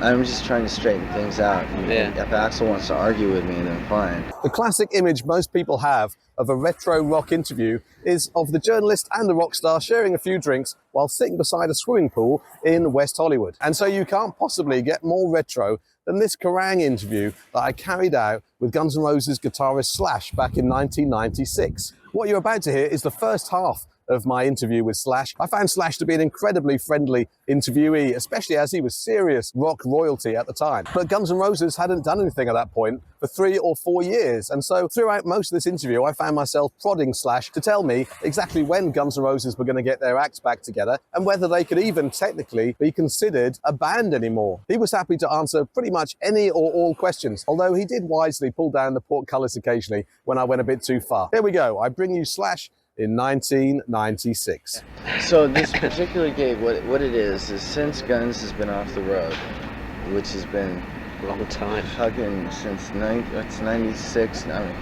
I'm just trying to straighten things out. Yeah. If Axel wants to argue with me, then fine. The classic image most people have of a retro rock interview is of the journalist and the rock star sharing a few drinks while sitting beside a swimming pool in West Hollywood. And so you can't possibly get more retro than this Kerrang interview that I carried out with Guns N' Roses guitarist Slash back in 1996. What you're about to hear is the first half of my interview with Slash. I found Slash to be an incredibly friendly interviewee, especially as he was serious rock royalty at the time. But Guns N' Roses hadn't done anything at that point for 3 or 4 years. And so throughout most of this interview, I found myself prodding Slash to tell me exactly when Guns N' Roses were going to get their acts back together and whether they could even technically be considered a band anymore. He was happy to answer pretty much any or all questions, although he did wisely pull down the portcullis occasionally when I went a bit too far. Here we go. I bring you Slash in 1996. So this particular gig, what it is since Guns has been off the road, which has been A long time. fucking since 96, no,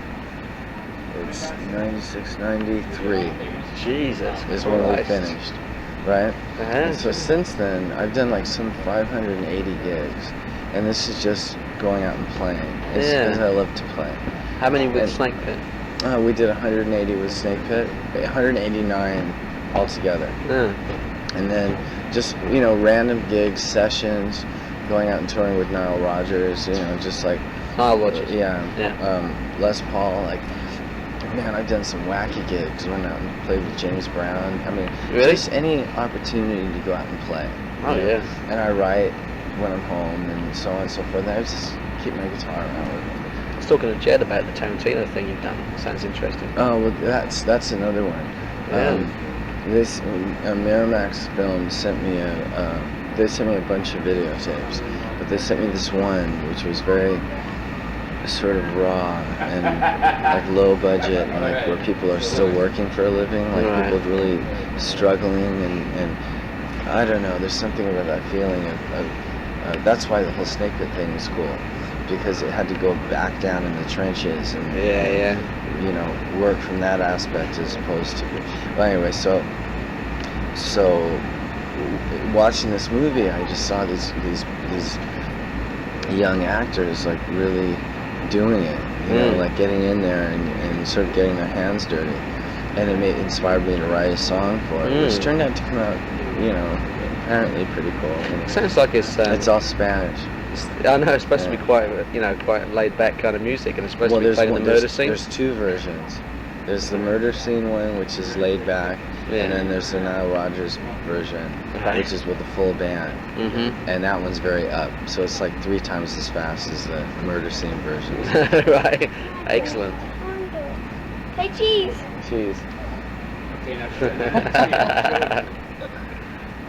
it's 96, 93 Jesus is when we Christ. finished, right? And so since then, I've done like some 580 gigs, and this is just going out and playing. It's because I love to play. How many with Snake Pit? We did 180 with Snake Pit, 189 altogether. And then just, random gigs, sessions, going out and touring with Nile Rodgers, just like... Nile Rodgers? Yeah. Les Paul, man, I've done some wacky gigs. Went out and played with James Brown. I mean, really? Just any opportunity to go out and play. Yeah. And I write when I'm home and so on and so forth. And I just keep my guitar around with me. I was talking to Jed about the Tarantino thing you've done. Sounds interesting. Oh, well, that's another one. This Miramax Film sent me they sent me a bunch of videotapes, but they sent me this one which was very sort of raw and like low budget, and like where people are still working for a living, like people really struggling, and I don't know. There's something about that feeling of that's why the whole Snake Pit thing was cool. Because it had to go back down in the trenches and work from that aspect as opposed to. But anyway, so watching this movie, I just saw these young actors like really doing it, like getting in there and sort of getting their hands dirty, and it inspired me to write a song for it, which turned out to come out, apparently pretty cool. It sounds like it's all Spanish. I know it's supposed to be quite laid back kind of music, and it's supposed to be playing in the murder scene. There's two versions. There's the murder scene one, which is laid back, and then there's the Nile Rodgers version, which is with the full band, and that one's very up. So it's like 3 times as fast as the murder scene version. Right, excellent. Hey, cheese. Cheese.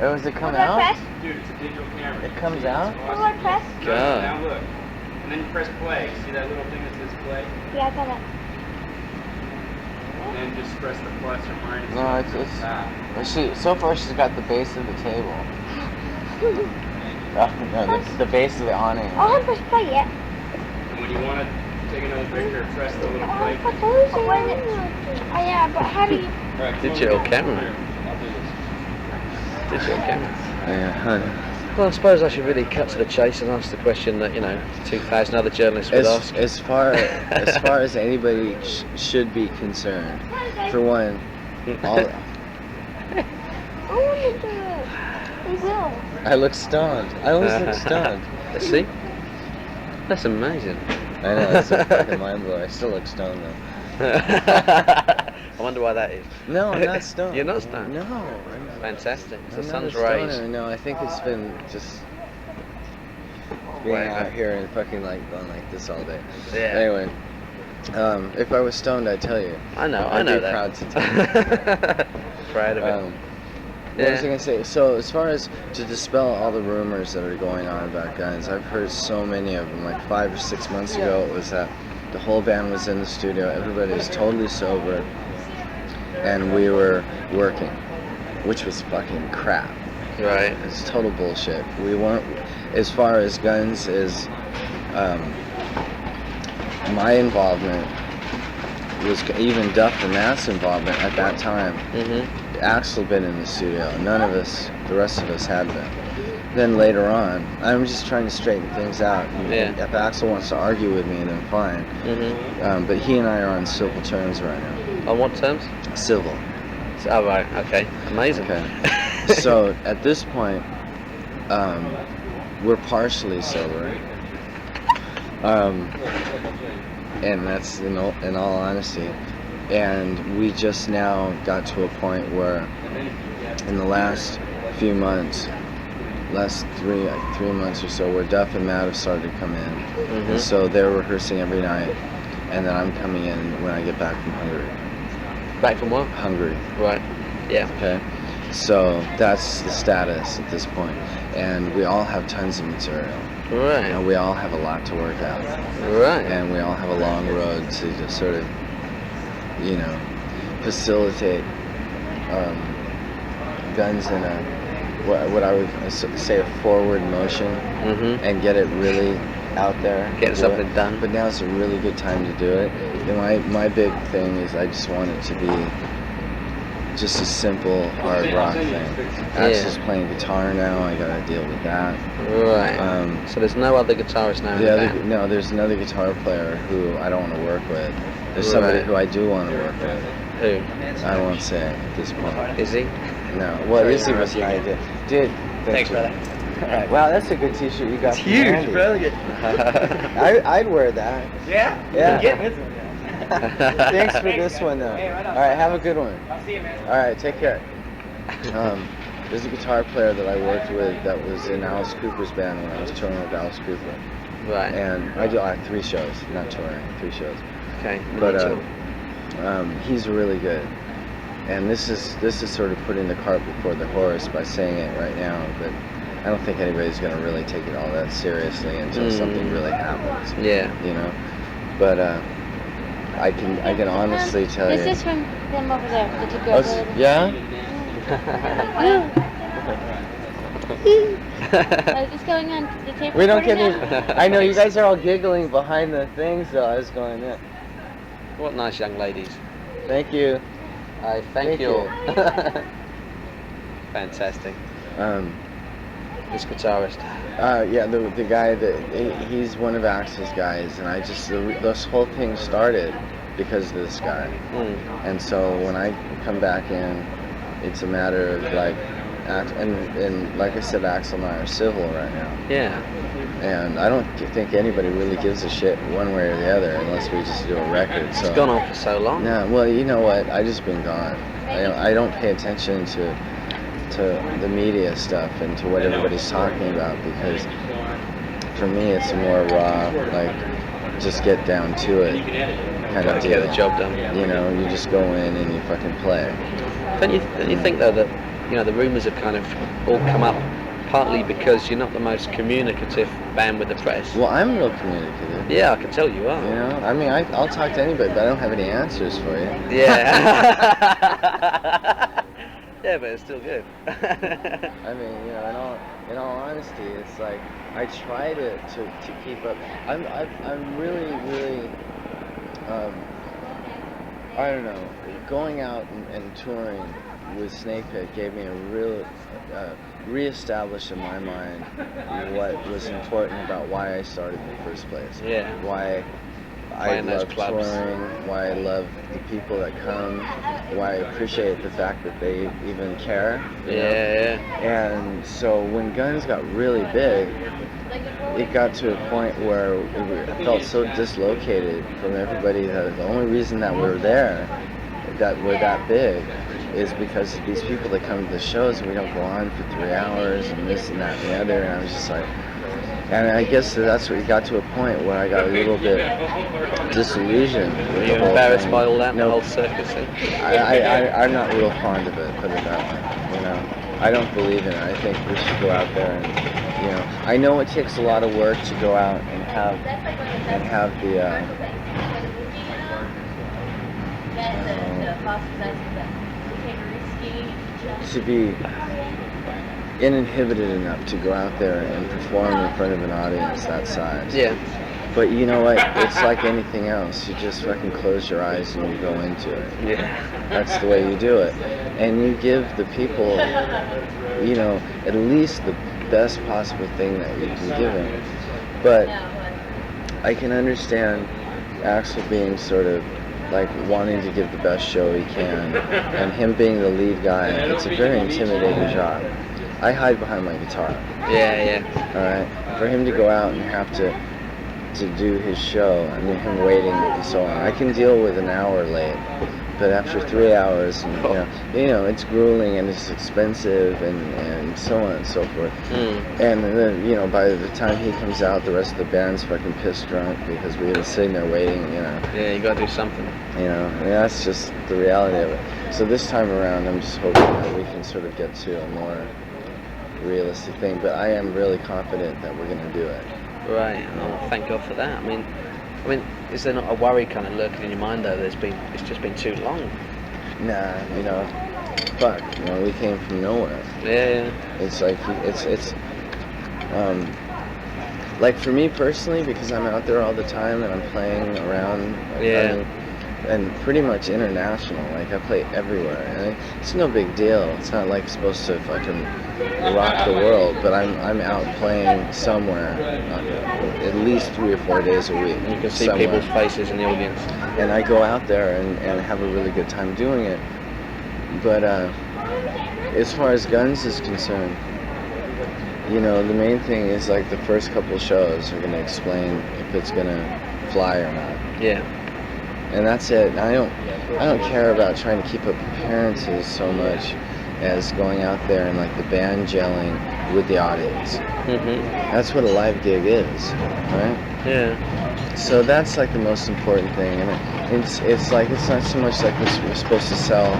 Oh, does it come out? Dude, it's a digital camera. It comes out? What do I press? God. Now look. And then you press play. See that little thing that says play? Yeah, I got it. And then just press the plus or minus. No, it's so far she's got the base of the table. No, the base of the awning. I haven't pressed play yet. And when you want to take another picture, press the little play. Oh yeah, but how do you... Right, Digital camera. I'll do this. Digital camera. Yeah. Well, I suppose I should really cut to the chase and ask the question that 2,000 other journalists would ask. As far as anybody should be concerned, for one, all, I want to do it. We will. I look stoned. I always look stoned. See? That's amazing. I know, it's a fucking mind blower. I still look stoned though. I wonder why that is. No, I'm not stoned. You're not stoned? No. Fantastic. It's the I'm sun's not a rays. stoner. No, I think it's been just being out here and fucking like going like this all day. Yeah. Anyway, if I was stoned, I'd tell you. I know I'd be that. proud to tell you. Proud of it. What was I gonna say? So as far as to dispel all the rumors that are going on about Guns, I've heard so many of them. Like 5 or 6 months ago, it was that the whole band was in the studio, everybody was totally sober, and we were working, which was fucking crap. Right. It's total bullshit. We weren't, as far as Guns is, my involvement was even Duff and Matt's involvement at that time. Axel had been in the studio. None of us, the rest of us, had been. then later on, I'm just trying to straighten things out. And Yeah. if Axel wants to argue with me, then fine. But he and I are on civil terms right now. On what terms? Civil. Oh, right. Okay. Amazing. Okay. So at this point, we're partially sober. And that's in all honesty. And we just now got to a point where in the last few months, last three months or so, where Duff and Matt have started to come in. And so they're rehearsing every night, and then I'm coming in when I get back from Hungary. Back from what? Hungary. Right. Yeah. Okay. So that's the status at this point. And we all have tons of material. Right. And we all have a lot to work out. Right. And we all have a long road to just sort of, you know, facilitate guns in a, what I would say, a forward motion, and get it really out there. Get something done. But now's a really good time to do it. And my big thing is I just want it to be just a simple hard rock thing. Axel's playing guitar now. I gotta deal with that. Right. So there's no other guitarist now in the band? No, there's another guitar player who I don't want to work with. There's somebody who I do want to work with. Who? I won't say at this point. Is he? No. Well, Izzy was the idea. Dude, thanks, brother. All right. Wow, that's a good T-shirt you got. It's huge, bro. I'd wear that. Yeah? Yeah. Get with me. Thanks for this one, though. Hey, right on. All right, have a good one. I'll see you, man. All right, take care. There's a guitar player that I worked with that was in Alice Cooper's band when I was touring with Alice Cooper. Right. And I had 3 shows, not touring, 3 shows. Okay. But he's really good. And this is sort of putting the cart before the horse by saying it right now. But I don't think anybody's going to really take it all that seriously until something really happens. Yeah. You know. But I can honestly tell you. This is from them over there, the two girls. Yeah. Is this going on the tape? We don't recorder get now? any. I know you guys are all giggling behind the things, though. I was going, yeah. What nice young ladies. Thank you. I thank you. Fantastic. This guitarist. Yeah, the guy he's one of Axel's guys, and I just this whole thing started because of this guy. And so when I come back in, it's a matter of like, and like I said, Axel and I are civil right now. Yeah. And I don't think anybody really gives a shit one way or the other unless we just do a record. So It's gone on for so long. no, well, you know what? I just been gone. I don't pay attention to the media stuff and to what everybody's talking about, because for me it's more raw, like just get down to it kind of To deal. get the job done. You know, you just go in and you fucking play. Don't you think though that, you know, the rumours have kind of all come up partly because you're not the most communicative band with the press? Well, I'm real communicative. Yeah, I can tell you are. You know, I mean, I'll talk to anybody, but I don't have any answers for you. Yeah. Yeah, but it's still good. I mean, you know, in all honesty, it's like I try to keep up. I'm really I don't know. Going out and touring with Snakepit gave me a real reestablish in my mind what was important about why I started in the first place. Yeah. Why I Playing those love clubs. touring, why I love the people that come, why I appreciate the fact that they even care. You know? Yeah. And so when Guns got really big, it got to a point where it felt so dislocated from everybody that the only reason that we're there, that we're that big, is because of these people that come to the shows, and we don't go on for 3 hours and this and that and the other. And I was just like, and I guess that's what got to a point where I got a little bit disillusioned. Were you embarrassed by all that, No, the whole circus thing? I'm not real fond of it, put it that way. You know, I don't believe in it. I think we should go out there and, you know, I know it takes a lot of work to go out and have the to be uninhibited enough to go out there and perform in front of an audience that size. Yeah. But you know what? It's like anything else. You just fucking close your eyes and you go into it. Yeah. That's the way you do it. And you give the people, you know, at least best possible thing that you can give him. But I can understand Axel being sort of like wanting to give the best show he can, and him being the lead guy. It's a very intimidating job. I hide behind my guitar. Yeah. All right. For him to go out and have to do his show, I mean, him waiting and so on. I can deal with an hour late, but after 3 hours, and, you know, it's grueling and it's expensive and so on and so forth. And then, you know, by the time he comes out, the rest of the band's fucking pissed drunk because we were sitting there waiting. You know. Yeah, you gotta do something. You know, and that's just the reality of it. So this time around, I'm just hoping that we can sort of get to a more realistic thing. But I am really confident that we're gonna do it. Right. Oh, thank God for that. I mean, is there not a worry kind of lurking in your mind though? It's just been too long. Nah, you know, fuck. You know, we came from nowhere. Yeah. It's like like for me personally, because I'm out there all the time and I'm playing around. And pretty much international. Like I play everywhere, and it's no big deal. It's not like supposed to fucking rock the world, but I'm out playing somewhere at least 3 or 4 days a week. And you can see somewhere. people's faces in the audience. And I go out there and have a really good time doing it. But as far as Guns is concerned, you know, the main thing is like the first couple shows are gonna explain if it's gonna fly or not. Yeah. And that's it. I don't care about trying to keep up appearances so much as going out there and like the band gelling with the audience. That's what a live gig is, right? Yeah. So that's like the most important thing, and it's like it's not so much like we're supposed to sell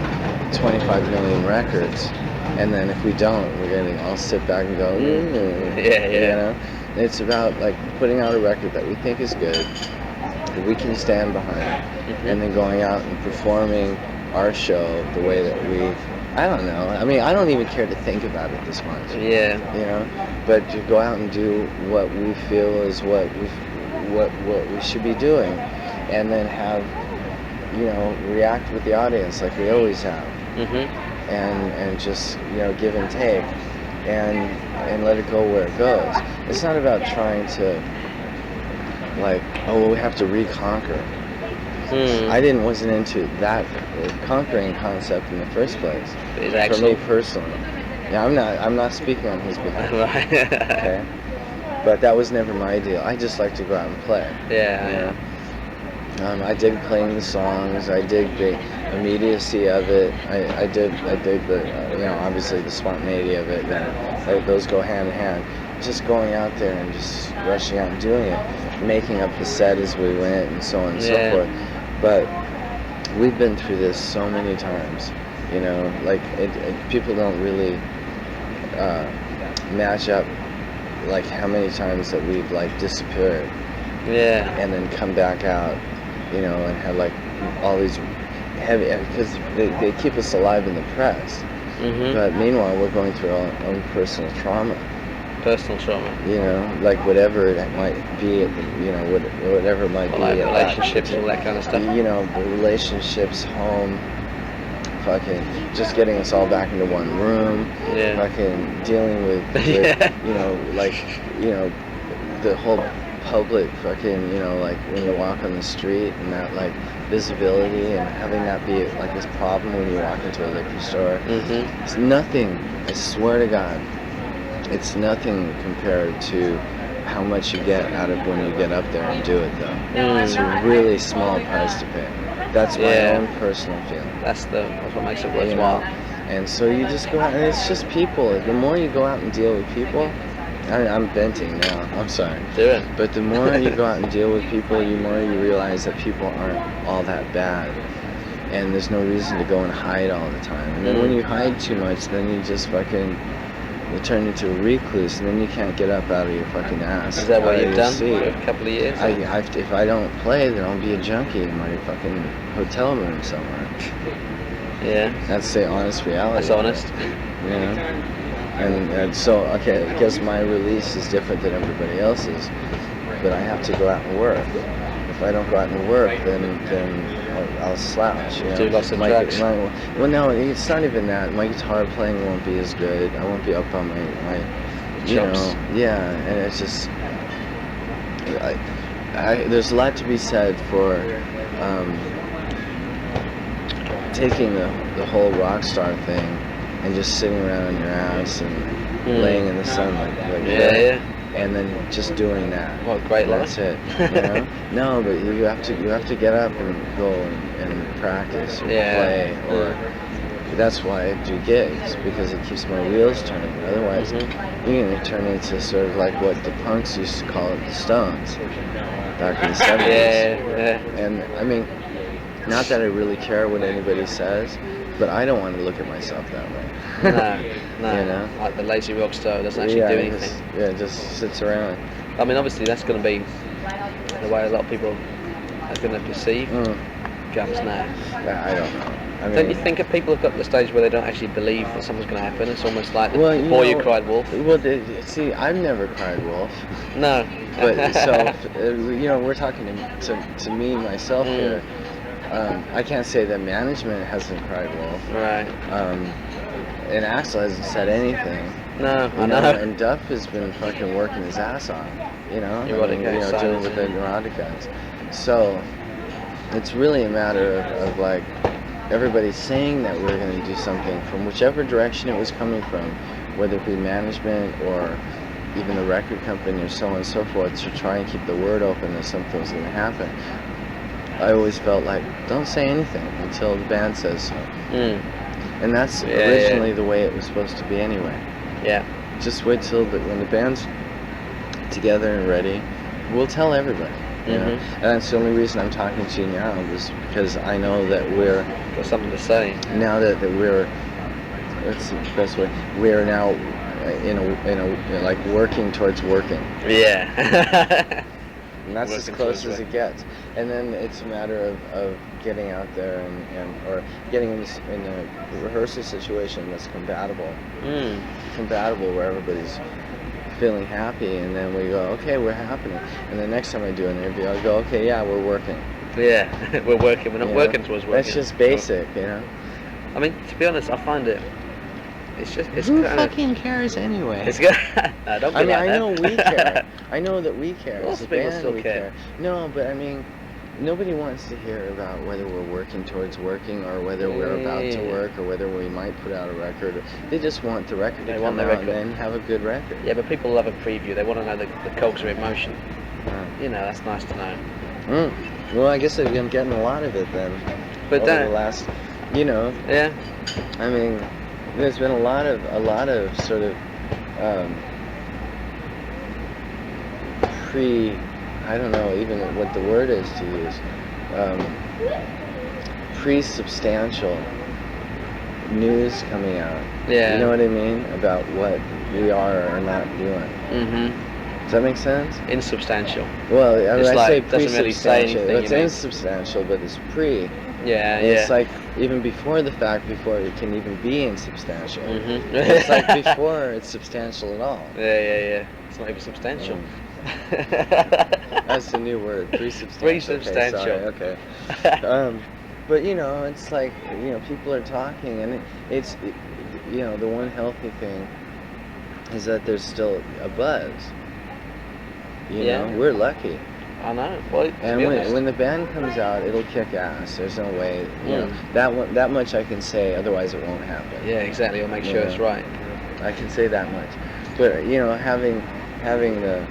25 million records, and then if we don't, we're gonna all sit back and go, Yeah. You know, it's about like putting out a record that we think is good, that we can stand behind, and then going out and performing our show the way that I don't know. I mean, I don't even care to think about it this much. Yeah. You know, but to go out and do what we feel is what we should be doing, and then have, you know, react with the audience like we always have, and just, you know, give and take, and let it go where it goes. It's not about trying to like, oh, well, we have to reconquer. I wasn't into that conquering concept in the first place. It's actually, for me personally. Yeah, I'm not speaking on his behalf. Right. Okay. But that was never my deal. I just like to go out and play. Yeah. I dig playing the songs. I dig the immediacy of it. I dig the you know, obviously the spontaneity of it. And those go hand in hand. Just going out there and just rushing out and doing it, making up the set as we went, and so on and so forth. But we've been through this so many times. You know, like people don't really match up like how many times that we've like disappeared. Yeah. And then come back out, you know, and have like all these heavy, because they keep us alive in the press. But meanwhile, we're going through our own personal trauma. You know, like whatever it might be, you know, whatever it might be. Like relationships, all that kind of stuff. You know, the relationships, home, fucking just getting us all back into one room. Yeah. Fucking dealing with you know, like, you know, the whole public fucking, you know, like when you walk on the street and that like visibility and having that be like this problem when you walk into a liquor store. It's nothing, I swear to God, it's nothing compared to how much you get out of when you get up there and do it though. It's a really small price to pay. That's my own personal feeling. That's what makes it worthwhile. And so you just go out, and it's just people. The more you go out and deal with people, I'm venting now, I'm sorry. Do it. But the more you go out and deal with people, the more you realize that people aren't all that bad. And there's no reason to go and hide all the time. And then when you hide too much, then you just fucking, you turn into a recluse, and then you can't get up out of your fucking ass. Is that what you've done for for a couple of years? If I don't play, then I'll be a junkie in my fucking hotel room somewhere. Yeah. That's the honest reality. That's honest. You know? And so, okay, I guess my release is different than everybody else's, but I have to go out and work. If I don't go out and work, then I'll slouch. You know? Do lots of drugs. Well, no, it's not even that. My guitar playing won't be as good. I won't be up on my chops. yeah, and it's just, there's a lot to be said for taking the whole rock star thing and just sitting around on your ass and laying in the sun like Yeah. and then just doing that. What a great life. That's it. You know? No, but you have to get up and go and practice or play, or that's why I do gigs, because it keeps my wheels turning. Otherwise, you're gonna turn into sort of like what the punks used to call it, the Stones, back in the 70s. Yeah. And I mean, not that I really care what anybody says, but I don't want to look at myself that way. No. You know? Like the lazy rock star doesn't actually do anything. Just sits around. I mean, obviously that's going to be the way a lot of people are going to perceive drums now. I don't know. I mean, Don't you think if people have got to the stage where they don't actually believe that something's going to happen? It's almost like the you boy know, who cried wolf. Well, see, I've never cried wolf. No. But so, we're talking to me, myself here. I can't say that management hasn't cried wolf. Right. And Axl hasn't said anything. No, I You know. know, and Duff has been fucking working his ass off. You know, Neurotic guys, dealing with the neurotic guys. So it's really a matter of like everybody saying that we're going to do something from whichever direction it was coming from, whether it be management or even the record company or so on and so forth, to try and keep the word open that something was going to happen. I always felt like, don't say anything until the band says so. And that's originally the way it was supposed to be anyway. Yeah. Just wait till when the band's together and ready, we'll tell everybody. You know? And that's the only reason I'm talking to you now, is because I know that we're Got something to say. now that we're, what's the best way? We're now in a like working towards working. Yeah. And that's as Working close towards as it gets. And then it's a matter of getting out there or getting in a rehearsal situation that's compatible. Compatible, where everybody's feeling happy, and then we go, okay, we're happening. And the next time I do an interview, I'll go, okay, yeah, we're working. Yeah, we're working. We're not working towards working. That's just basic, you know? I mean, to be honest, I find it. It's Who kind fucking cares anyway? It's good. No, don't be I mean, like I that. know we care. I know that we care. Lots As a of people band, still we care. No, but I mean, nobody wants to hear about whether we're working towards working, or whether we're about to work, or whether we might put out a record. They just want the record to come out and then have a good record. Yeah, but people love a preview. They want to know the cogs of emotion. You know, that's nice to know. Well, I guess I've been getting a lot of it then. But over the last, Yeah. I mean, there's been a lot of sort of I don't know even what the word is to use, pre-substantial news coming out. Yeah. You know what I mean? About what we are or not doing. Does that make sense? Insubstantial. Well, I mean, It's I like, say doesn't really say pre-substantial. anything, It's you mean? insubstantial, but it's pre. Yeah, It's like even before the fact, before it can even be insubstantial. It's like before it's substantial at all. Yeah. It's not even substantial. That's the new word, pre-substantial. Pre-substantial. Okay. But it's like people are talking, and it's the one healthy thing is that there's still a buzz. You know, we're lucky. I know. Well, And when the band comes out, it'll kick ass. There's no way, that much I can say. Otherwise, it won't happen. Yeah, exactly. I'll make sure it's right. I can say that much. But having the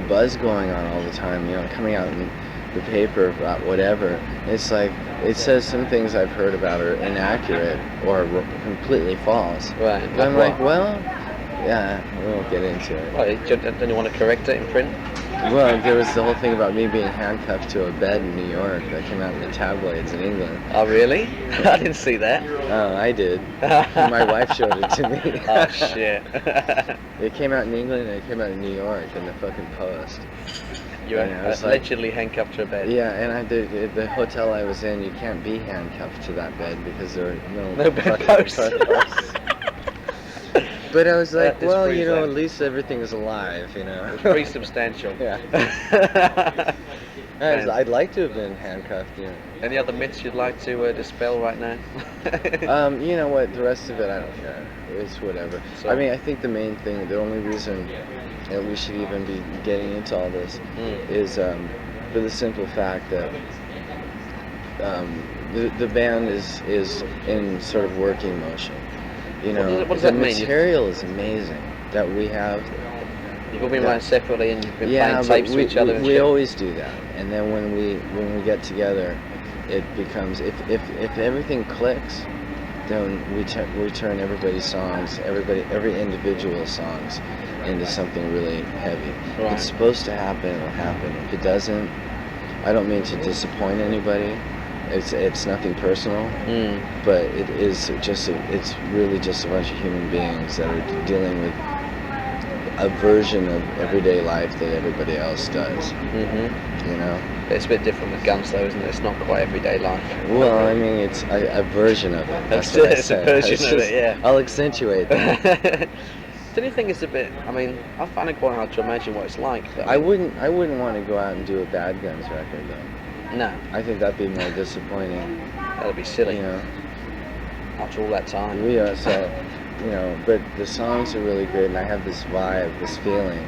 buzz going on all the time, coming out in the paper about whatever, it's like it says some things I've heard about are inaccurate or completely false. Right. But I'm like, well. Yeah, we won't get into it. Well, don't you want to correct it in print? Well, there was the whole thing about me being handcuffed to a bed in New York that came out in the tabloids in England. Oh, really? I didn't see that. Oh, I did. My wife showed it to me. Oh, shit. It came out in England and it came out in New York in the fucking Post. You were allegedly handcuffed to a bed. Yeah, and the hotel I was in, you can't be handcuffed to that bed because there are No bedposts. But I was like, well, disproves that. at least everything is alive, It's pre-substantial. Yeah. band. I'd like to have been handcuffed. You know. Any other myths you'd like to dispel right now? You know what? The rest of it, I don't care. It's whatever. So- I mean, I think the main thing, the only reason that we should even be getting into all this is for the simple fact that the band is in sort of working motion. You know, what does the that mean? material is amazing that we have. You've all been writing separately and you've been Yeah, playing but tapes to each other and we shit. always do that, and then when we get together, it becomes if everything clicks, then we turn everybody's songs, every individual songs, into something really heavy. If Right. it's supposed to happen, it'll happen. If it doesn't, I don't mean to disappoint anybody. It's nothing personal, but it is it's really just a bunch of human beings that are dealing with a version of everyday life that everybody else does. You know. It's a bit different with Guns though, isn't it? It's not quite everyday life. Well, I mean, it's a version of it. That's It's what I a said. version of it, yeah. I'll accentuate that. Don't you think it's a bit? I mean, I find it quite hard to imagine what it's like. But I wouldn't want to go out and do a Bad Guns record though. No, I think that'd be more disappointing. that'd be silly. You know, After all that time. we are so. You know, but the songs are really great, and I have this vibe, this feeling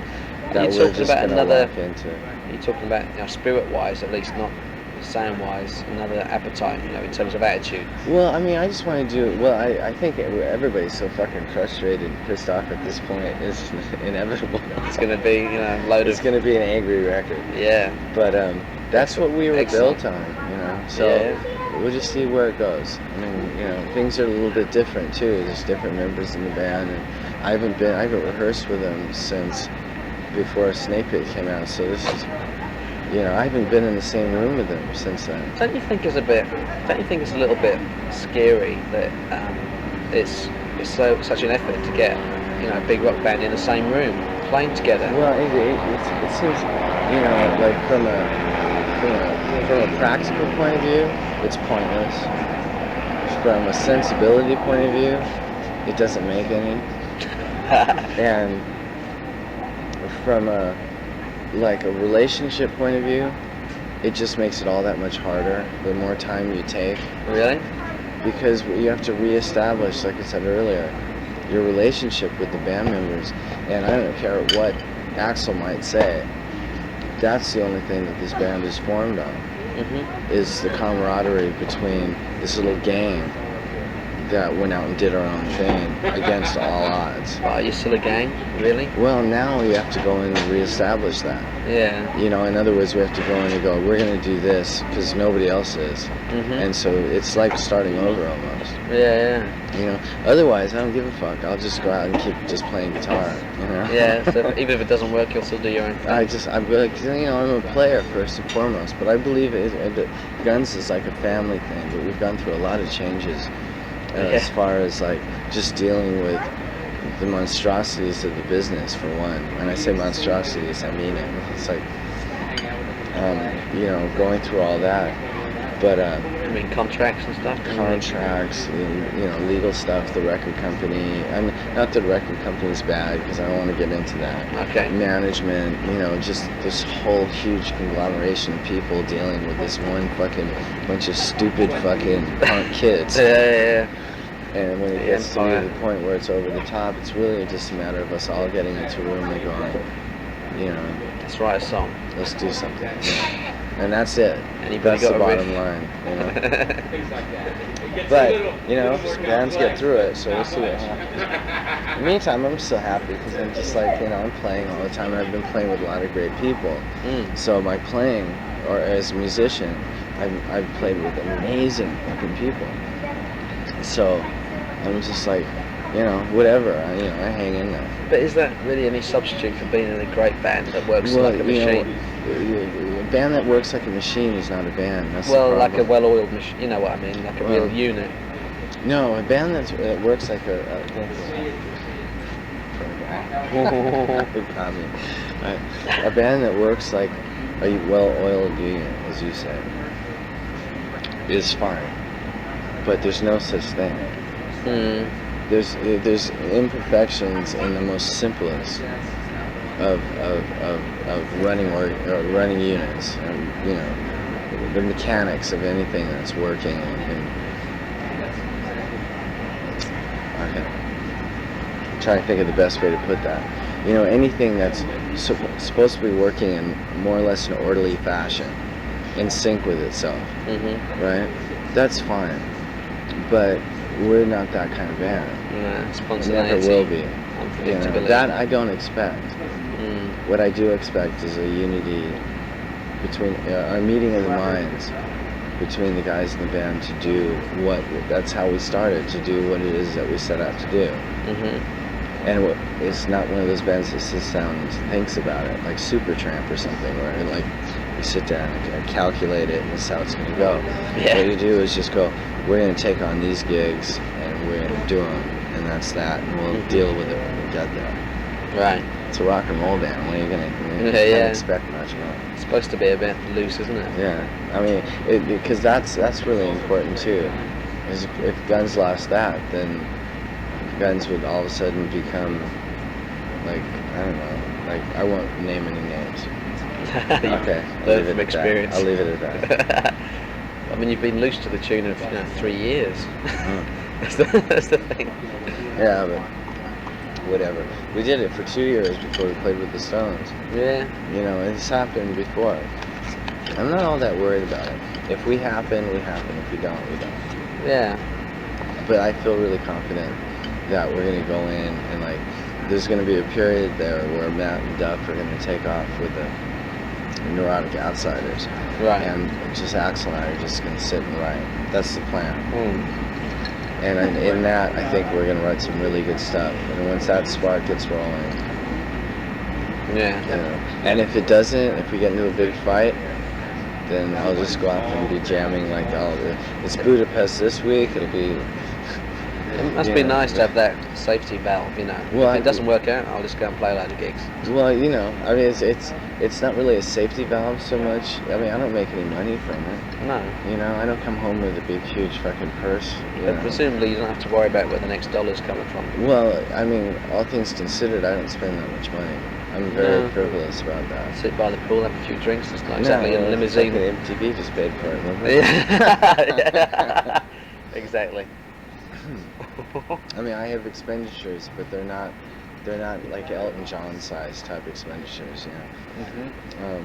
that you we're talking just about gonna another? lock into. You're talking about, you know, spirit-wise, at least, not sound-wise, another appetite, you know, in terms of attitude. Well, I mean, I just want to do. Well, I think everybody's so fucking frustrated and pissed off at this point. It's inevitable. It's going to be, you know, load It's of going to be an angry record. yeah. But that's what we were Excellent. built on, you know. So Yeah. we'll just see where it goes. I mean, you know, things are a little bit different too. There's different members in the band, and I haven't rehearsed with them since before Snake Pit came out. So this is, you know, I haven't been in the same room with them since then. Don't you think it's a little bit scary that it's such an effort to get, you know, a big rock band in the same room playing together? Well, it seems, you know, like from a practical point of view, it's pointless. From a sensibility point of view, it doesn't make any. And from a relationship point of view, it just makes it all that much harder the more time you take. Really? Because you have to reestablish, like I said earlier, your relationship with the band members. And I don't care what Axl might say, that's the only thing that this band is formed on, is the camaraderie between this little gang that went out and did our own thing against all odds. Are you still a gang? Really? Well, now we have to go in and reestablish that. Yeah. You know, in other words, we have to go in and go, we're going to do this because nobody else is. And so it's like starting over almost. Yeah. You know, otherwise I don't give a fuck. I'll just go out and keep just playing guitar, you know? Yeah. So even if it doesn't work, you'll still do your own thing. I'm like, you know, I'm a player first and foremost, but I believe Guns is like a family thing, but we've gone through a lot of changes as far as like just dealing with the monstrosities of the business, for one. When I say monstrosities, I mean it. It's like, you know, going through all that. But I mean, contracts and stuff. contracts, you know, legal stuff, the record company. I mean, not that the record company's bad, because I don't want to get into that. Okay. Management, you know, just this whole huge conglomeration of people dealing with this one fucking bunch of stupid fucking punk kids. Yeah. And when it The gets to empire. the point where it's over the top, it's really just a matter of us all getting into a room and going, you know, Let's write a song. let's do something. You know? And that's it. Anybody That's got the a bottom riff? line, you know. But, you know, bands get through it, so we'll see what happens. In the meantime, I'm still happy because I'm just like, you know, I'm playing all the time, and I've been playing with a lot of great people. So my playing, or as a musician, I've played with amazing fucking people. So I'm just like, you know, whatever, I hang in there. But is that really any substitute for being in a great band that works like a machine? A band that works like a machine is not a band. That's Well, the like a problem. well-oiled machine, you know what I mean, like a real unit. No, a band that works like a a band that works like a well-oiled unit, as you say, is fine. But there's no such thing. There's imperfections in the most simplest of running units, and you know, the mechanics of anything that's working. And okay, trying to think of the best way to put that. You know, anything that's supposed to be working in more or less an orderly fashion, in sync with itself, right? That's fine, but we're not that kind of band. Yeah, spontaneity. Never will be. You know, Unpredictability. that I don't expect. What I do expect is a unity between a meeting of the minds between the guys in the band to do what. That's how we started, to do what it is that we set out to do. And it's not one of those bands that sits down and thinks about it, like Supertramp or something, where like you sit down and calculate it and this is how it's going to go. Yeah. What you do is just go, we're going to take on these gigs and we're going to do them, and that's that, and we'll deal with it when we get there. Right. It's a rock and roll band. What are you going to Yeah. expect much more? It's supposed to be a bit loose, isn't it? Yeah, I mean, because that's really important too. Is if Guns lost that, then Guns would all of a sudden become like, I don't know, like, I won't name any names. Okay, I'll Learn leave it from at experience. that. I'll leave it at that. I mean, you've been loose to the tune of 3 years. Mm. That's the thing. Yeah, but whatever. We did it for 2 years before we played with the Stones. Yeah. You know, it's happened before. I'm not all that worried about it. If we happen, we happen. If we don't, we don't. Yeah. But I feel really confident that we're going to go in and, like, there's going to be a period there where Matt and Duff are going to take off with the Neurotic Outsiders. Right. And just Axel and I are just going to sit and write. That's the plan. And in that, I think we're going to write some really good stuff. And once that spark gets rolling, Yeah. you know, and if it doesn't, if we get into a big fight, then I'll just go out and be jamming like, it's Budapest this week, it'll be... It must be nice to have that safety valve, you know. Well, if it doesn't work out, I'll just go and play a load of gigs. Well, you know, I mean, it's not really a safety valve so much. I mean, I don't make any money from it. No. You know, I don't come home with a big, huge fucking purse. But presumably you don't have to worry about where the next dollar's coming from. Well, I mean, all things considered, I don't spend that much money. I'm very frivolous about that. Sit by the pool, have a few drinks. It's not exactly in a limousine. Fucking MTV just paid for it, remember? Yeah. Exactly. I mean, I have expenditures, but they're not like Elton John size type expenditures, you know.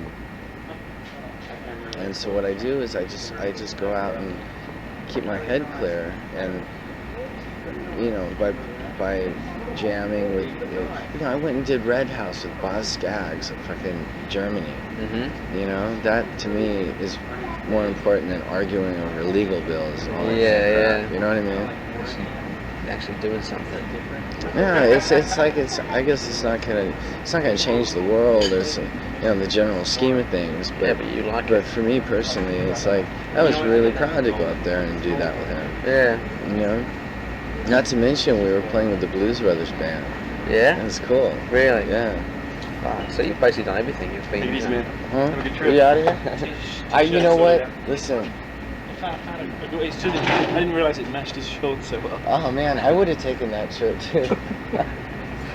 And so what I do is I just go out and keep my head clear, and you know, by jamming with, you know, I went and did Red House with Boz Scaggs in fucking Germany. You know, that to me is more important than arguing over legal bills and all that crap. You know what I mean? Actually doing something. Yeah, it's like I guess it's not gonna change the world as you know, the general scheme of things. But, Yeah, but you like but it. for me personally, it's like I was really proud to go up there and do that with him. Yeah. You know, not to mention we were playing with the Blues Brothers band. Yeah? It was cool. Really? Yeah. Wow. So you've basically done everything. You've been... Take it easy, man. Huh? Have a good trip. You out of here? You know what? Listen. It's too, I didn't realise it matched his shorts so well. Oh man, I would have taken that shirt too.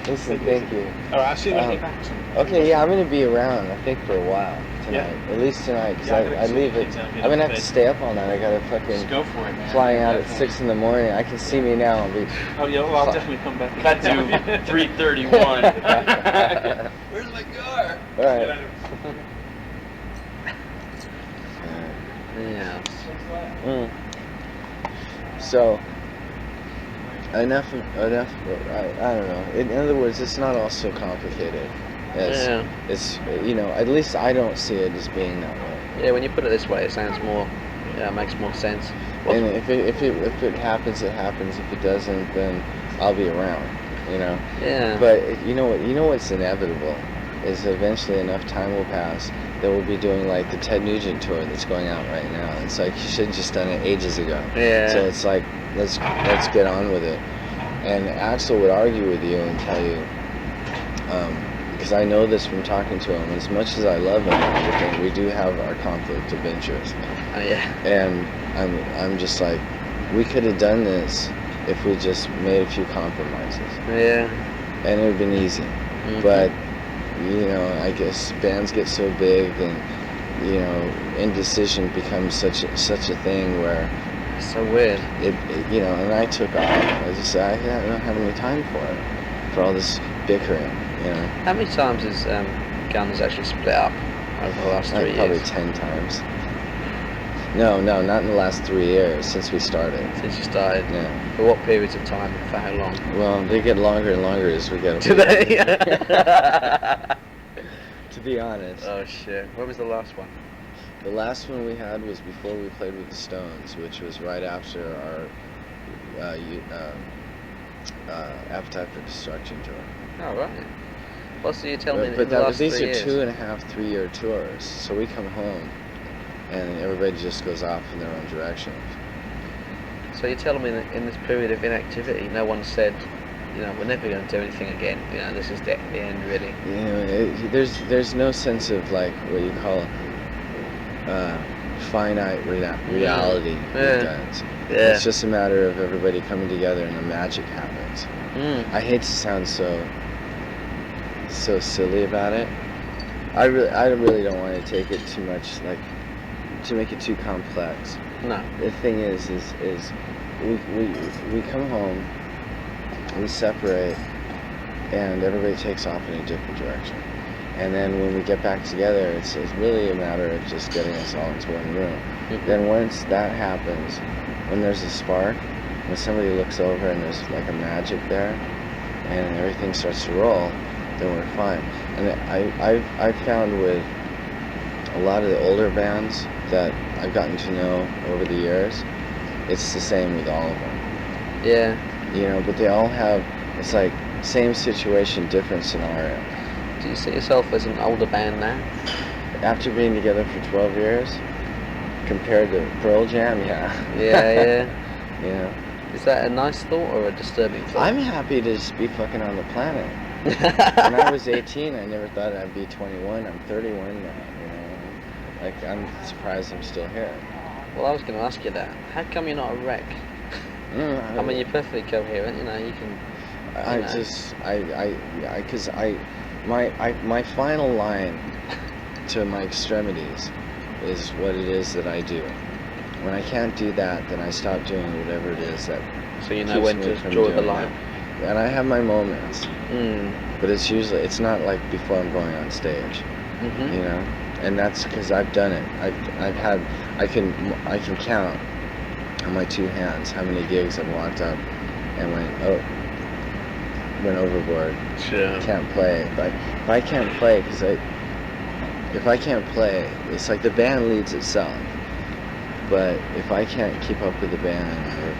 Listen, thank you. Alright, I'll see you when you get back. Okay, yeah, I'm gonna be around. I think for a while tonight, Yeah. At least tonight, because Yeah, I leave it. I'm gonna have to stay up all night. I gotta fucking Just go for it, man. flying out at 6 in the morning. I can see me now. I'll be. Oh yeah, well I'll definitely come back. Cut to 3:31. Where's my car? All right. Yeah. So enough. I don't know. In other words, it's not all so complicated. It's you know, at least I don't see it as being that way. Yeah, when you put it this way, it sounds more, makes more sense. Well, And if it happens, it happens. If it doesn't, then I'll be around. You know. yeah. But you know what? You know what's inevitable is eventually enough time will pass that we'll be doing like the Ted Nugent tour that's going out right now. It's like you should have just done it ages ago. Yeah. So it's like let's get on with it. And Axel would argue with you and tell you, because I know this from talking to him. As much as I love him and everything, we do have our conflict of interest. Oh, yeah. And I'm just like, we could have done this if we just made a few compromises. Yeah. And it would have been easy. Mhm. But, you know, I guess bands get so big, and you know, indecision becomes such a thing where It's so weird. it you know, and I took off. I just said I don't have any time for all this bickering, you know. How many times has Guns actually split up over the last 3 Like probably years? 10 times. No, not in the last 3 years since we started. Since you started? Yeah. For what periods of time and for how long? Well, they get longer and longer as we get. Do they? To be honest. Oh shit. When was the last one? The last one we had was before we played with the Stones, which was right after our Appetite for Destruction tour. Oh, right. Well, so you tell me that in But the last these 3 are years. 2.5, 3-year tours. So we come home, and everybody just goes off in their own directions. So you're telling me that in this period of inactivity, no one said, you know, we're never going to do anything again. You know, this is the end, really. You know, there's no sense of like what you call finite reality with Guns. Yeah. It's just a matter of everybody coming together and the magic happens. I hate to sound so silly about it. I really don't want to take it too much, like to make it too complex. No. The thing is we come home, we separate, and everybody takes off in a different direction. And then when we get back together, it's really a matter of just getting us all into one room. Then once that happens, when there's a spark, when somebody looks over and there's like a magic there, and everything starts to roll, then we're fine. And I've found with a lot of the older bands that I've gotten to know over the years, it's the same with all of them. Yeah. You know, but they all have, it's like same situation, different scenario. Do you see yourself as an older band now? After being together for 12 years, compared to Pearl Jam, yeah. Yeah. You know, Is that a nice thought or a disturbing thought? I'm happy to just be fucking on the planet. When I was 18, I never thought I'd be 21. I'm 31 now, you know. Like, I'm surprised I'm still here. Well, I was going to ask you that. How come you're not a wreck? I mean, you're perfectly coherent, you know, you can... My final line to my extremities is what it is that I do. When I can't do that, then I stop doing whatever it is that So you know keeps when me to from draw the doing line. that. And I have my moments, Mm. but it's not like before I'm going on stage, Mm-hmm. you know. And that's because I've done it. I can count on my two hands how many gigs I've walked up and went overboard. Sure. Can't play. But if I can't play, if I can't play, it's like the band leads itself. But if I can't keep up with the band, or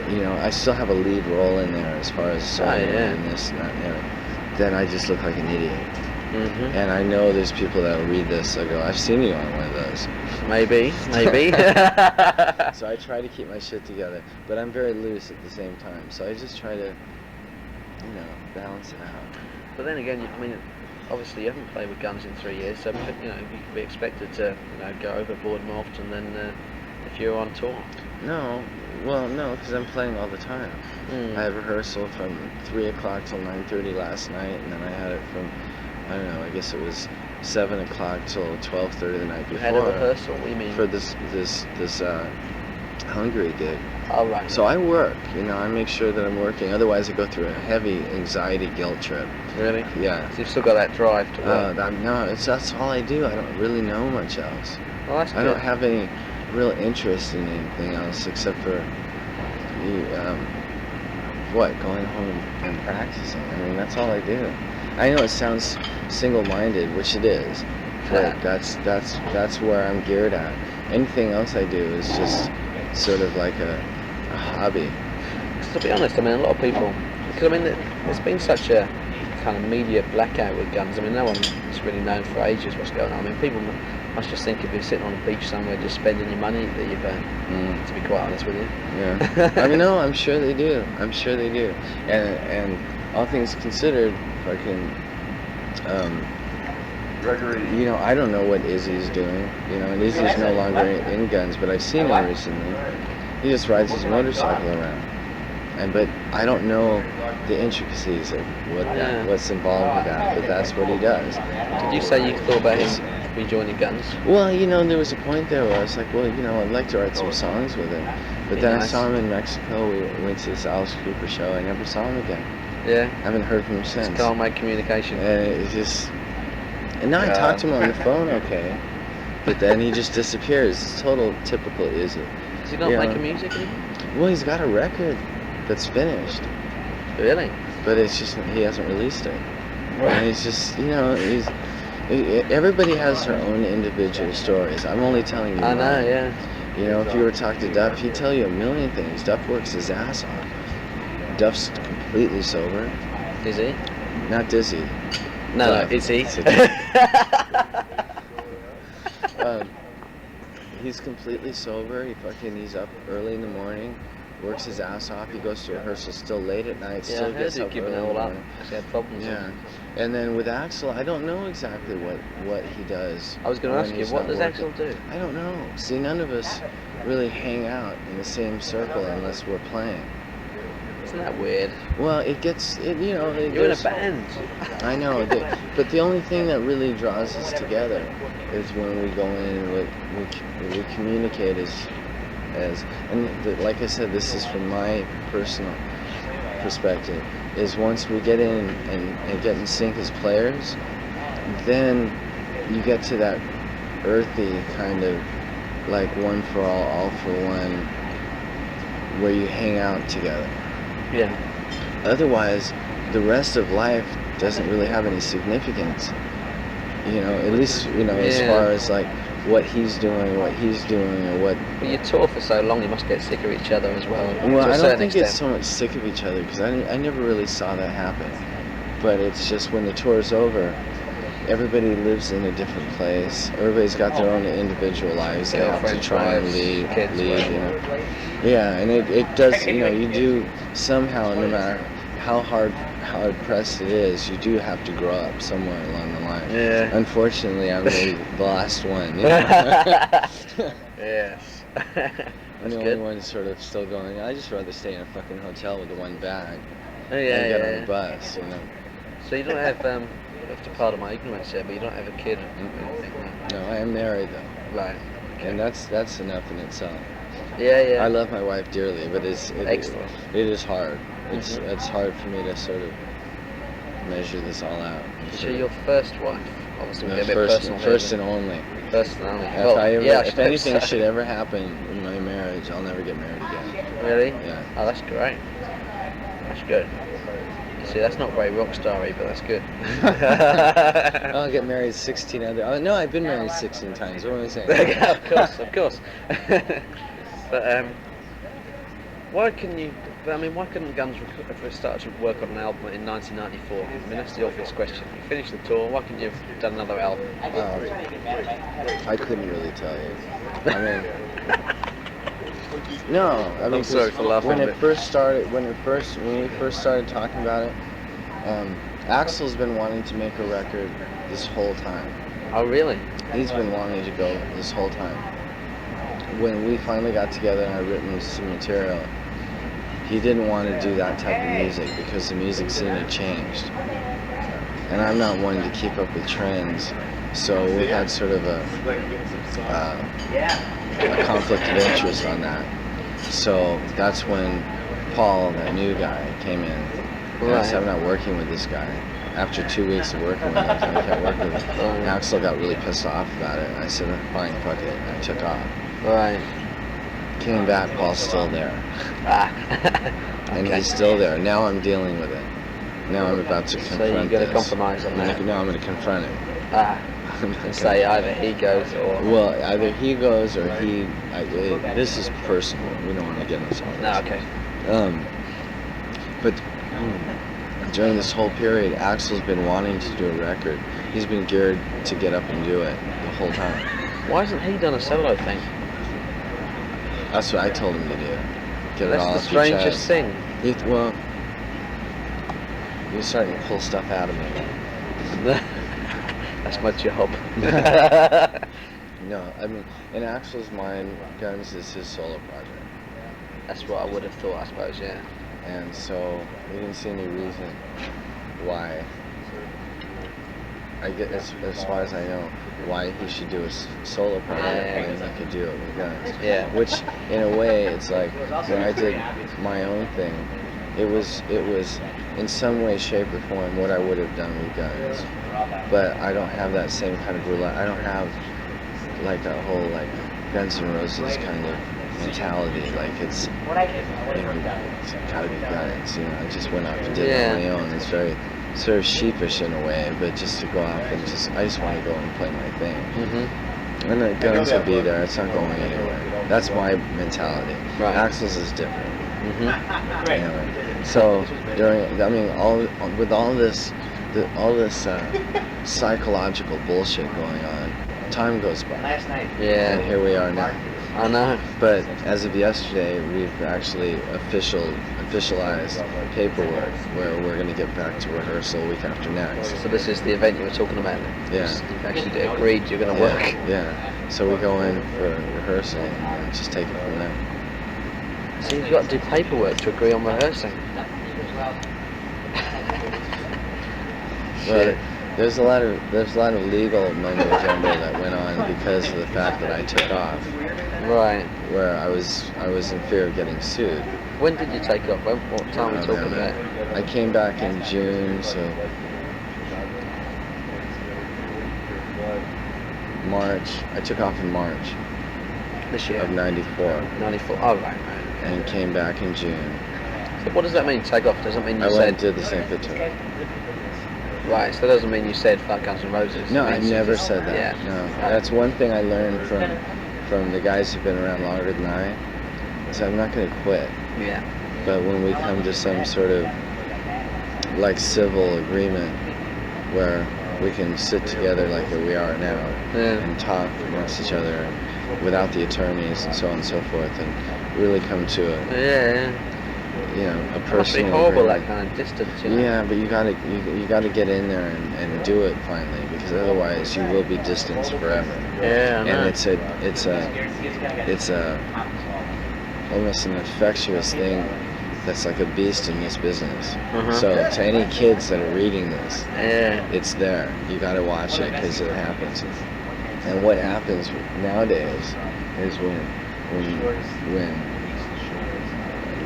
you know, I still have a lead role in there as far as song and this and that, and the other, then I just look like an idiot. Mm-hmm. And I know there's people that'll read this. I go, I've seen you on one of those. Maybe. So I try to keep my shit together, but I'm very loose at the same time. So I just try to, you know, balance it out. But then again, I mean, obviously you haven't played with Guns in 3 years, so you know you can be expected to, you know, go overboard more often than if you're on tour. No, because I'm playing all the time. Mm. I had rehearsal from 3 o'clock till 9:30 last night, and then I had it from, I don't know, I guess it was 7 o'clock till 12:30 the night You before. had a rehearsal. What do you mean? For this Hungary gig. Oh, right. So I work, you know, I make sure that I'm working. Otherwise, I go through a heavy anxiety guilt trip. Really? Yeah. So you've still got that drive to work. That's all I do. I don't really know much else. Well, that's good. I don't have any real interest in anything else except for going home and practicing. I mean, that's all I do. I know it sounds single-minded, which it is, but that's where I'm geared at. Anything else I do is just sort of like a hobby. To be honest, I mean, a lot of people, because I mean, there's been such a kind of media blackout with Guns. I mean, no one's really known for ages what's going on. I mean, people must just think if you're sitting on a beach somewhere just spending your money that you've earned, to be quite honest with you. Yeah. I mean, no, I'm sure they do. And all things considered, fucking, Gregory. you know, I don't know what Izzy's doing. You know, and Izzy's no longer in Guns, but I've seen him recently. He just rides his motorcycle around. but I don't know the intricacies of what's involved with that. But that's what he does. Did you say you thought about him rejoining Guns? Well, there was a point there where I was like, well, I'd like to write some songs with him. But then I saw him in Mexico. We went to this Alice Cooper show. I never saw him again. Yeah. I haven't heard from him since. Just can't make communication. And it's just. And now I talk to him on the phone, okay. But then he just disappears. It's total typical Izzy. Does he not make music anymore? Well, he's got a record that's finished. Really? But it's just he hasn't released it. And he's just, everybody has their own individual stories. I'm only telling you. I know, yeah. If you were to talk to Duff, he'd tell you a million things. Duff works his ass off. Duff's completely sober. Is he? Not dizzy. No, is he? He's completely sober. He's up early in the morning, works his ass off. He goes to rehearsals still late at night. Yeah, still I heard gets he'd up given it early in all the up. morning. He had problems. Yeah. And then with Axl, I don't know exactly what he does. I was going to ask you, what does Axl do? I don't know. See, none of us really hang out in the same circle unless we're playing. Isn't that weird? Well, it gets, You're in a band. I know, but the only thing that really draws us together is when we go in and we communicate like I said, this is from my personal perspective, is once we get in and get in sync as players, then you get to that earthy kind of like one for all for one, where you hang out together. Yeah. Otherwise, the rest of life doesn't really have any significance. At least, as far as like what he's doing, or what. But you tour for so long, you must get sick of each other as well. Well, I don't think it's so much sick of each other, because I never really saw that happen. But it's just when the tour's over, everybody lives in a different place. Everybody's got their own individual lives. They have to try and lead. Yeah, and it does. You do somehow, no matter how hard pressed it is, you do have to grow up somewhere along the line. Yeah. Unfortunately, I'm the last one. Yes. I'm the only one sort of still going. I just rather stay in a fucking hotel with the one bag Oh, and yeah, get on the bus. So you don't have, to pardon my ignorance here, but you don't have a kid or anything, right? No, I am married though. Right. Okay. And that's enough in itself. Yeah. I love my wife dearly, but Excellent. It is hard. It's hard for me to sort of measure this all out. Is she your first wife? Obviously, No, we're getting a bit personal. first and only. First and only. If anything should ever happen in my marriage, I'll never get married again. Really? Yeah. Oh, that's great. That's good. See, that's not very rock starry, but that's good. I'll get married 16 other. Oh, no, I've been married 16 times. What am I saying? Of course. But why couldn't Guns have started to work on an album in 1994? I mean, that's the obvious question. You finished the tour, why couldn't you have done another album? I couldn't really tell you. I mean, no. I mean, I'm sorry for laughing. When we first started talking about it, Axl's been wanting to make a record this whole time. Oh, really? He's been wanting to go this whole time. When we finally got together and I written some material, he didn't want to do that type of music because the music scene had changed. And I'm not one to keep up with trends, so we had sort of a conflict of interest on that. So that's when Paul, that new guy, came in. And I said, I'm not working with this guy. After 2 weeks of working with him, I can't work with him. And Axl got really pissed off about it. And I said, fine, fuck it. And I took off. Right. Came back, Paul's still there. And he's still there. Now I'm dealing with it. Now I'm about to confront So you're going to this. compromise on that? No, I'm going to confront him. And say either he goes or... Well, either he goes or he... this is personal. We don't want to get into all this. No, okay. But during this whole period, Axl's been wanting to do a record. He's been geared to get up and do it the whole time. Why hasn't he done a solo thing? That's what I told him to do. Get it all That's off the your strangest chest. thing. Well, you're starting to pull stuff out of me. That's my job. No, I mean, in Axl's mind, Guns is his solo project. That's what I would have thought, I suppose, yeah. and so we didn't see any reason why. I get as far as I know, why he should do a solo project when he could do it with guns. Yeah. Which, in a way, it's like when I did my own thing, it was in some way, shape, or form what I would have done with guns. But I don't have that same kind of I don't have like that whole like Guns N' Roses kind of mentality. Like it's, it's gotta be guns. I just went off and did it on my own. It's very sort of sheepish in a way, but just to go off and I just want to go and play my thing. Mm-hmm. And the guns will be there. It's not going anywhere. That's my mentality. Right. Axel's is different. Mm-hmm. Anyway, so with all this psychological bullshit going on, time goes by. Yeah. And here we are now. I know. But as of yesterday, we've actually officialized paperwork where we're going to get back to rehearsal week after next. So this is the event you were talking about. Yeah. You actually agreed you're going to work. Yeah. So we go in for rehearsal and just take it from there. So you've got to do paperwork to agree on rehearsing. But there's a lot of legal mumbo jumbo that went on because of the fact that I took off. Right. Where I was in fear of getting sued. When did you take off? What time are we talking about? I came back in June, so March. I took off in March This year? of '94. 94. Oh, right. And came back in June. So what does that mean, take off? Doesn't mean you I said... went and did the St. Pit tour. Right, so that doesn't mean you said fuck Guns N' Roses. No, It I means you never just- said that. Yeah. No, that's one thing I learned from the guys who've been around longer than I. So I'm not going to quit. Yeah. But when we come to some sort of like civil agreement where we can sit together like we are now and talk amongst each other without the attorneys and so on and so forth, and really come to a a It must be personal horrible, agreement. that kind of distance, Yeah, but you gotta get in there and do it finally, because otherwise you will be distanced forever. Yeah, I know. And it's a almost an infectious thing that's like a beast in this business. So to any kids that are reading this, it's there. You gotta watch it because it happens. And what happens nowadays is when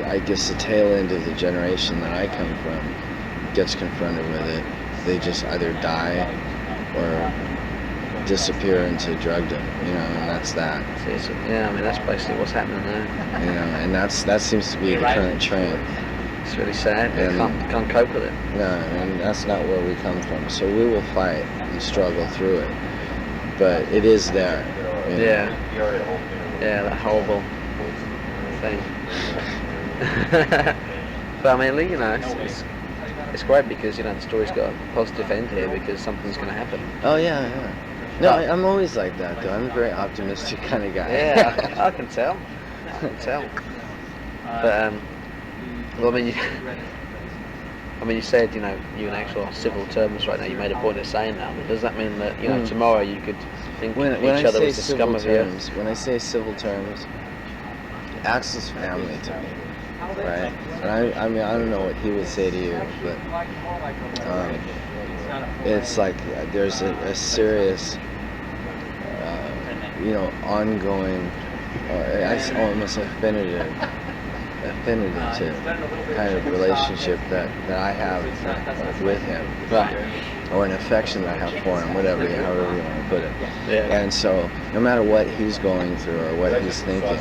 I guess the tail end of the generation that I come from gets confronted with it, they just either die or disappear into drugdom, and that's that. Yeah, I mean that's basically what's happening now. And that seems to be the current trend. It's really sad. They can't cope with it. No, and that's not where we come from. So we will fight and struggle through it, but it is there. Yeah, that horrible thing. But I mean, it's great because the story's got a positive end here because something's going to happen. Oh yeah. No, I'm always like that though. I'm a very optimistic kind of guy. Yeah, I can tell. But well, I mean, you said you and Axel are civil terms right now. You made a point of saying that. But does that mean that tomorrow you could think when each I other say as the scum civil of the earth? terms, when I say civil terms, Axel's family to me, right? And I mean, I don't know what he would say to you, but it's like there's a serious, ongoing, almost affinity to kind of relationship that I have with him, Right. or an affection that I have for him, however you want to put it. Yeah. And so, no matter what he's going through or what he's thinking,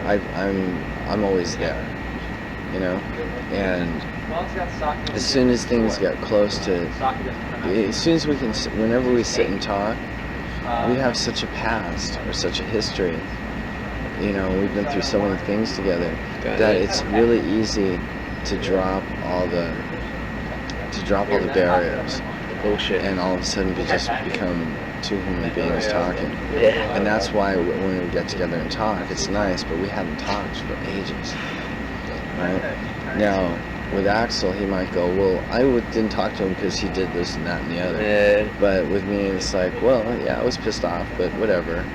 I'm always there, And as soon as things get close to, as soon as whenever we sit and talk, we have such a past or such a history. We've been through so many things together that it's really easy to drop all the barriers, Bullshit. and all of a sudden we just become two human beings talking. Yeah. And that's why when we get together and talk, it's nice, but we haven't talked for ages. Right? Now, with Axel, he might go, well, didn't talk to him because he did this and that and the other. Yeah. But with me, it's like, well, yeah, I was pissed off, but whatever.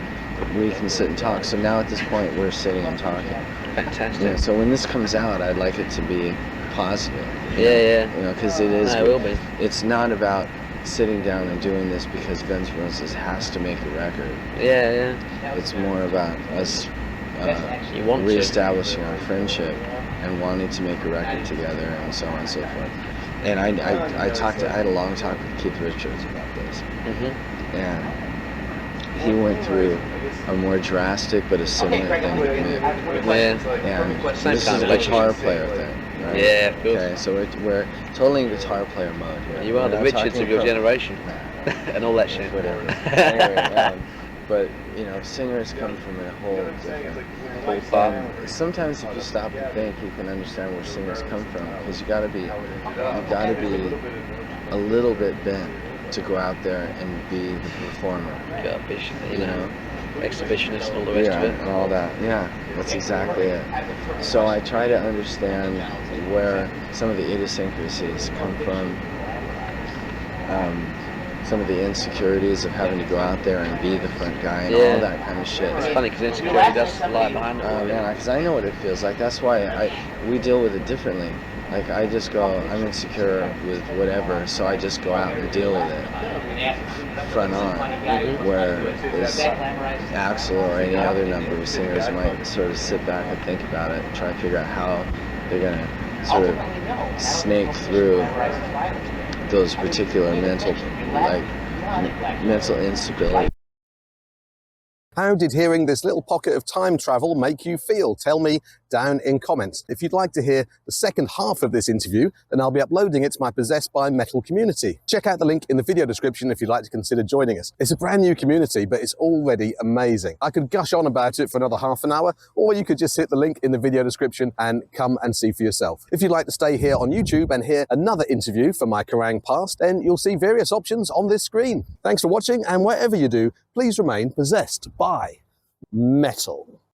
We can sit and talk. So now at this point, we're sitting and talking. Fantastic. Yeah, so when this comes out, I'd like it to be positive. Yeah. You know, because it is. No, it will be. It's not about sitting down and doing this because Guns N' Roses has to make a record. Yeah. It's more about us You want to. reestablishing our friendship and wanting to make a record together and so on and so forth. And I had a long talk with Keith Richards about this. And he went through a more drastic but a similar thing with me. Yeah. And Same this kind is of a guitar relationship. player thing, right? Yeah, of course. Okay, so we're totally in guitar player mode here. You are We're the not Richards talking of your pro- generation. And all that shit. Whatever. Anyway, but you know, singers come from a whole different place. And sometimes if you stop and think, you can understand where singers come from. Because you gotta be a little bit bent to go out there and be the performer. Garbage, You know? Exhibitionist and all the rest of it. And all that. Yeah, that's exactly it. So I try to understand where some of the idiosyncrasies come from. Some of the insecurities of having to go out there and be the front guy and all that kind of shit. It's funny because insecurity does lie behind it. Oh man, because I know what it feels like. That's why we deal with it differently. Like I just go, I'm insecure with whatever, so I just go out and deal with it front on. Whereas Axl or any other number of singers might sort of sit back and think about it and try to figure out how they're gonna sort of snake through those particular mental instability. How did hearing this little pocket of time travel make you feel? Tell me down in comments. If you'd like to hear the second half of this interview, then I'll be uploading it to my Possessed by Metal community. Check out the link in the video description if you'd like to consider joining us. It's a brand new community, but it's already amazing. I could gush on about it for another half an hour, or you could just hit the link in the video description and come and see for yourself. If you'd like to stay here on YouTube and hear another interview from my Kerrang past, then you'll see various options on this screen. Thanks for watching, and whatever you do, please remain possessed by metal.